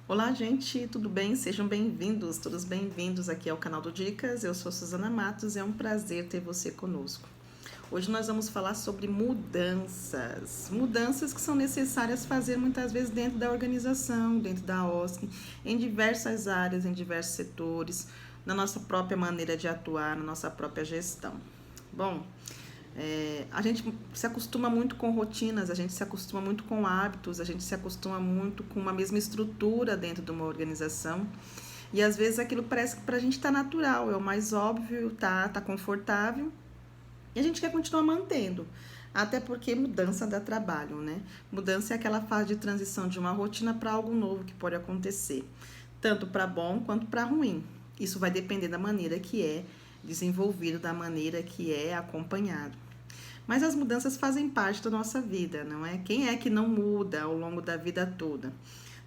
Olá, gente, tudo bem? Sejam bem-vindos, todos bem-vindos aqui ao canal do Dicas. Eu sou Suzana Matos e é um prazer ter você conosco. Hoje nós vamos falar sobre mudanças que são necessárias fazer muitas vezes dentro da organização, dentro da OSC, em diversas áreas, em diversos setores, na nossa própria maneira de atuar, na nossa própria gestão. Bom, a gente se acostuma muito com rotinas, a gente se acostuma muito com hábitos, a gente se acostuma muito com uma mesma estrutura dentro de uma organização. E às vezes aquilo parece que pra gente tá natural, é o mais óbvio, tá confortável. E a gente quer continuar mantendo. Até porque mudança dá trabalho, né? Mudança é aquela fase de transição de uma rotina para algo novo que pode acontecer, tanto para bom quanto para ruim. Isso vai depender da maneira que é desenvolvido, da maneira que é acompanhado. Mas as mudanças fazem parte da nossa vida, não é? Quem é que não muda ao longo da vida toda?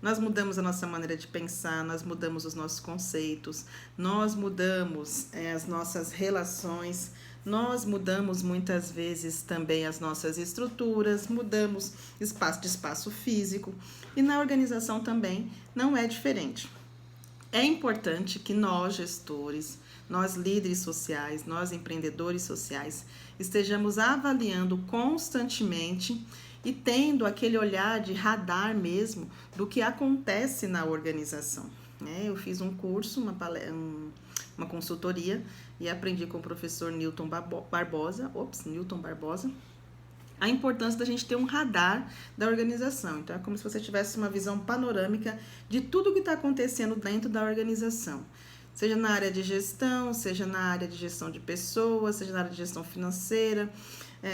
Nós mudamos a nossa maneira de pensar, nós mudamos os nossos conceitos, nós mudamos as nossas relações, nós mudamos muitas vezes também as nossas estruturas, mudamos espaço físico e na organização também não é diferente. É importante que nós, gestores, nós líderes sociais, nós empreendedores sociais, estejamos avaliando constantemente e tendo aquele olhar de radar mesmo do que acontece na organização. Eu fiz um curso, uma consultoria e aprendi com o professor Newton Barbosa, a importância da gente ter um radar da organização. Então, é como se você tivesse uma visão panorâmica de tudo que está acontecendo dentro da organização. Seja na área de gestão, seja na área de gestão de pessoas, seja na área de gestão financeira,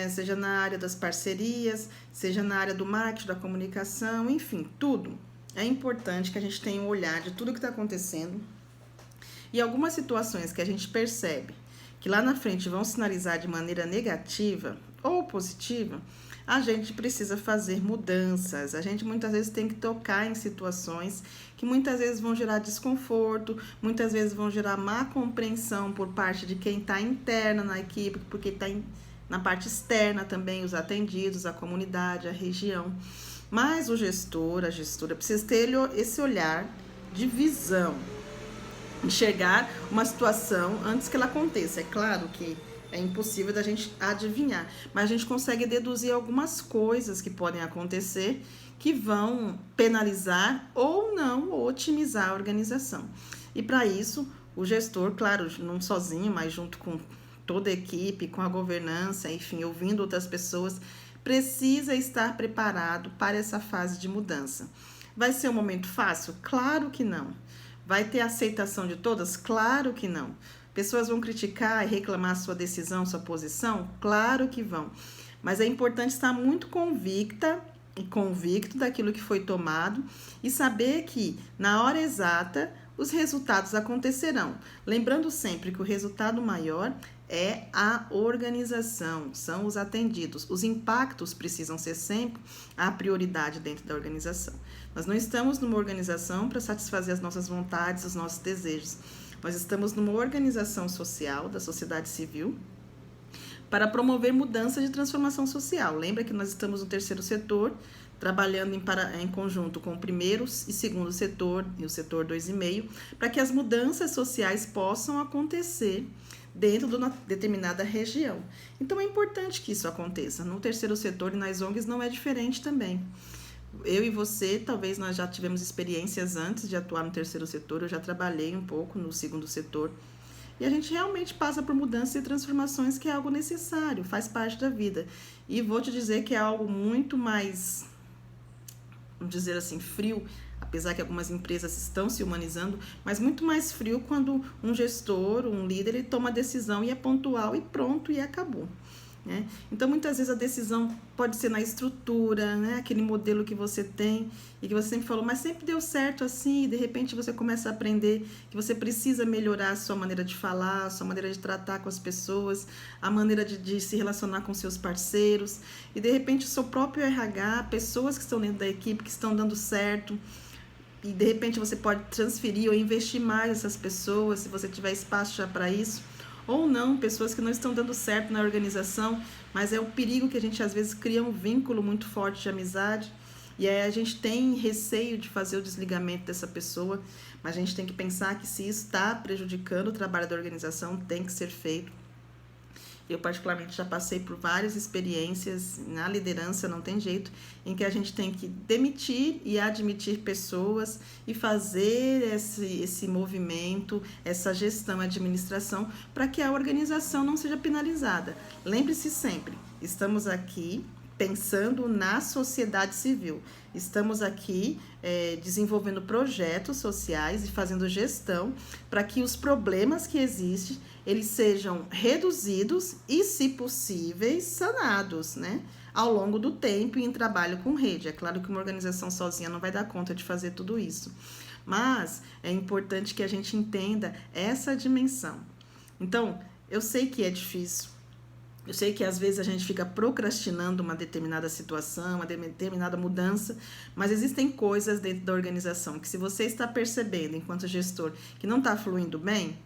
seja na área das parcerias, seja na área do marketing, da comunicação, enfim, tudo. É importante que a gente tenha um olhar de tudo que está acontecendo e algumas situações que a gente percebe que lá na frente vão sinalizar de maneira negativa ou positiva, a gente precisa fazer mudanças. A gente muitas vezes tem que tocar em situações que muitas vezes vão gerar desconforto, muitas vezes vão gerar má compreensão por parte de quem está interna na equipe, porque está na parte externa também, os atendidos, a comunidade, a região. Mas o gestor, a gestora precisa ter esse olhar de visão, enxergar uma situação antes que ela aconteça. É claro que é impossível da gente adivinhar, mas a gente consegue deduzir algumas coisas que podem acontecer que vão penalizar ou não otimizar a organização. E para isso, o gestor, claro, não sozinho, mas junto com toda a equipe, com a governança, enfim, ouvindo outras pessoas, precisa estar preparado para essa fase de mudança. Vai ser um momento fácil? Claro que não. Vai ter aceitação de todas? Claro que não. Pessoas vão criticar e reclamar sua decisão, sua posição? Claro que vão. Mas é importante estar muito convicta e convicto daquilo que foi tomado e saber que, na hora exata, os resultados acontecerão. Lembrando sempre que o resultado maior é a organização, são os atendidos. Os impactos precisam ser sempre a prioridade dentro da organização. Nós não estamos numa organização para satisfazer as nossas vontades, os nossos desejos. Nós estamos numa organização social, da sociedade civil, para promover mudança de transformação social. Lembra que nós estamos no terceiro setor, trabalhando em conjunto com o primeiro e segundo setor e o setor 2,5, para que as mudanças sociais possam acontecer dentro de uma determinada região. Então, é importante que isso aconteça. No terceiro setor e nas ONGs não é diferente também. Eu e você, talvez nós já tivemos experiências antes de atuar no terceiro setor, eu já trabalhei um pouco no segundo setor, e a gente realmente passa por mudanças e transformações que é algo necessário, faz parte da vida. E vou te dizer que é algo muito mais, vamos dizer assim, frio, apesar que algumas empresas estão se humanizando, mas muito mais frio quando um gestor, um líder, ele toma a decisão e é pontual e pronto e acabou. Então, muitas vezes a decisão pode ser na estrutura, aquele modelo que você tem e que você sempre falou, mas sempre deu certo assim, e de repente você começa a aprender que você precisa melhorar a sua maneira de falar, a sua maneira de tratar com as pessoas, a maneira de se relacionar com seus parceiros, e de repente o seu próprio RH, pessoas que estão dentro da equipe, que estão dando certo, e de repente você pode transferir ou investir mais nessas pessoas, se você tiver espaço já para isso. Ou não, pessoas que não estão dando certo na organização, mas é o perigo que a gente às vezes cria um vínculo muito forte de amizade E aí a gente tem receio de fazer o desligamento dessa pessoa, mas a gente tem que pensar que se isso está prejudicando o trabalho da organização, tem que ser feito. Eu, particularmente, já passei por várias experiências na liderança, não tem jeito, em que a gente tem que demitir e admitir pessoas e fazer esse movimento, essa gestão, administração, para que a organização não seja penalizada. Lembre-se sempre, estamos aqui pensando na sociedade civil. Estamos aqui desenvolvendo projetos sociais e fazendo gestão para que os problemas que existem, eles sejam reduzidos e, se possíveis, sanados, né? Ao longo do tempo e em trabalho com rede. É claro que uma organização sozinha não vai dar conta de fazer tudo isso, mas é importante que a gente entenda essa dimensão. Então, eu sei que é difícil, eu sei que às vezes a gente fica procrastinando uma determinada situação, uma determinada mudança, mas existem coisas dentro da organização que, se você está percebendo enquanto gestor que não está fluindo bem,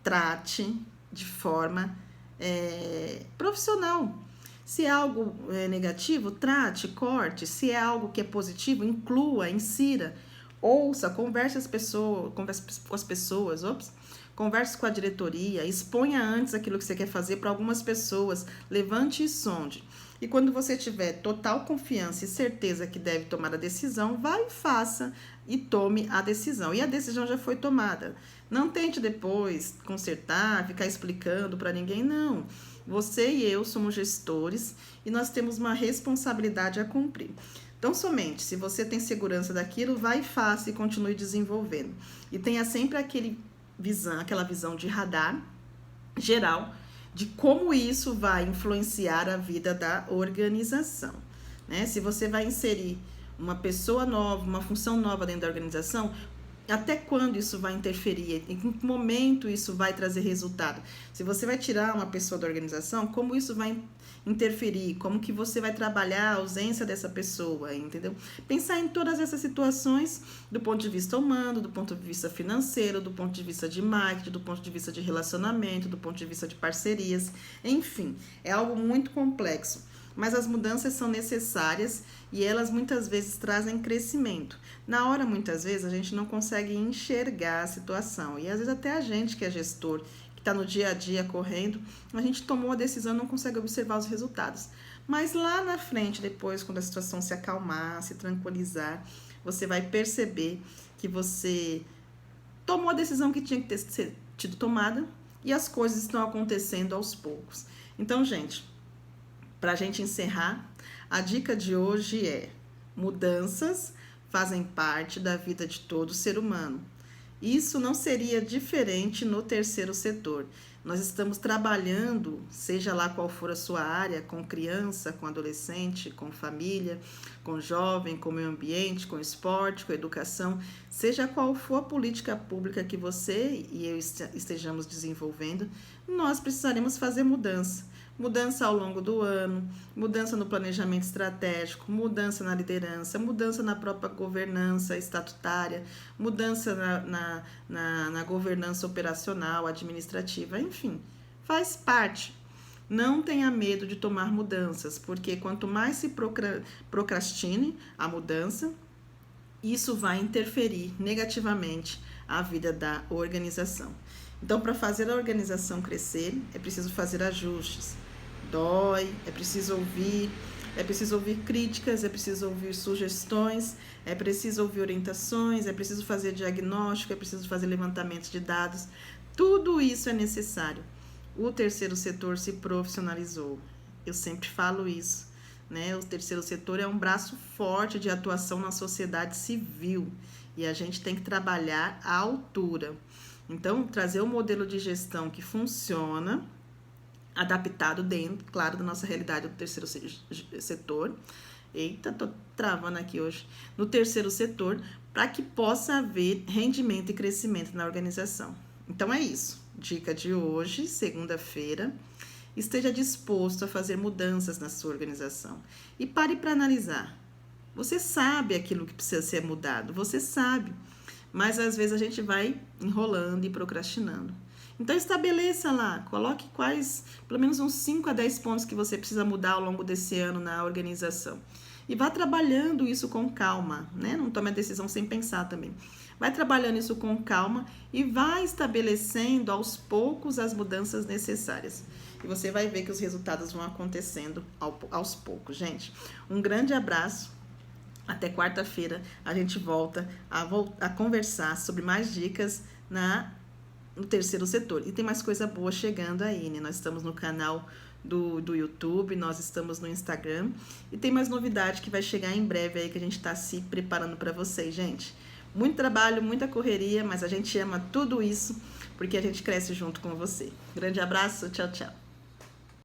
trate de forma profissional. Se é algo negativo, trate, corte. Se é algo que é positivo, inclua, insira. Ouça, converse com as pessoas, converse com a diretoria, exponha antes aquilo que você quer fazer para algumas pessoas, levante e sonde. E quando você tiver total confiança e certeza que deve tomar a decisão, vai e faça e tome a decisão. E a decisão já foi tomada. Não tente depois consertar, ficar explicando para ninguém, não. Você e eu somos gestores e nós temos uma responsabilidade a cumprir. Então, somente se você tem segurança daquilo, vai e faça e continue desenvolvendo. E tenha sempre aquela visão de radar geral de como isso vai influenciar a vida da organização, né? Se você vai inserir uma pessoa nova, uma função nova dentro da organização, até quando isso vai interferir? Em que momento isso vai trazer resultado? Se você vai tirar uma pessoa da organização, como isso vai interferir? Como que você vai trabalhar a ausência dessa pessoa, entendeu? Pensar em todas essas situações do ponto de vista humano, do ponto de vista financeiro, do ponto de vista de marketing, do ponto de vista de relacionamento, do ponto de vista de parcerias, enfim, é algo muito complexo. Mas as mudanças são necessárias e elas muitas vezes trazem crescimento. Na hora, muitas vezes, a gente não consegue enxergar a situação. E às vezes até a gente que é gestor, que está no dia a dia correndo, a gente tomou a decisão e não consegue observar os resultados. Mas lá na frente, depois, quando a situação se acalmar, se tranquilizar, você vai perceber que você tomou a decisão que tinha que ter sido tomada e as coisas estão acontecendo aos poucos. Então, gente, para a gente encerrar, a dica de hoje é: mudanças fazem parte da vida de todo ser humano. Isso não seria diferente no terceiro setor. Nós estamos trabalhando, seja lá qual for a sua área, com criança, com adolescente, com família, com jovem, com meio ambiente, com esporte, com educação, seja qual for a política pública que você e eu estejamos desenvolvendo, nós precisaremos fazer mudança. Mudança ao longo do ano, mudança no planejamento estratégico, mudança na liderança, mudança na própria governança estatutária, mudança na governança operacional, administrativa, enfim, faz parte. Não tenha medo de tomar mudanças, porque quanto mais se procrastine a mudança, isso vai interferir negativamente a vida da organização. Então, para fazer a organização crescer, é preciso fazer ajustes. Dói, é preciso ouvir críticas, é preciso ouvir sugestões, é preciso ouvir orientações, é preciso fazer diagnóstico, é preciso fazer levantamento de dados. Tudo isso é necessário. O terceiro setor se profissionalizou. Eu sempre falo isso, né? O terceiro setor é um braço forte de atuação na sociedade civil e a gente tem que trabalhar à altura. Então, trazer um modelo de gestão que funciona, adaptado dentro, claro, da nossa realidade do terceiro setor. Eita, tô travando aqui hoje. No terceiro setor, para que possa haver rendimento e crescimento na organização. Então, é isso. Dica de hoje, segunda-feira. Esteja disposto a fazer mudanças na sua organização. E pare para analisar. Você sabe aquilo que precisa ser mudado, você sabe. Mas, às vezes, a gente vai enrolando e procrastinando. Então, estabeleça lá, coloque pelo menos uns 5 a 10 pontos que você precisa mudar ao longo desse ano na organização. E vá trabalhando isso com calma, né? Não tome a decisão sem pensar também. Vai trabalhando isso com calma e vai estabelecendo aos poucos as mudanças necessárias. E você vai ver que os resultados vão acontecendo aos poucos, gente. Um grande abraço. Até quarta-feira a gente volta a conversar sobre mais dicas no terceiro setor. E tem mais coisa boa chegando aí, né? Nós estamos no canal do YouTube, nós estamos no Instagram. E tem mais novidade que vai chegar em breve aí que a gente está se preparando para vocês, gente. Muito trabalho, muita correria, mas a gente ama tudo isso porque a gente cresce junto com você. Grande abraço, tchau, tchau.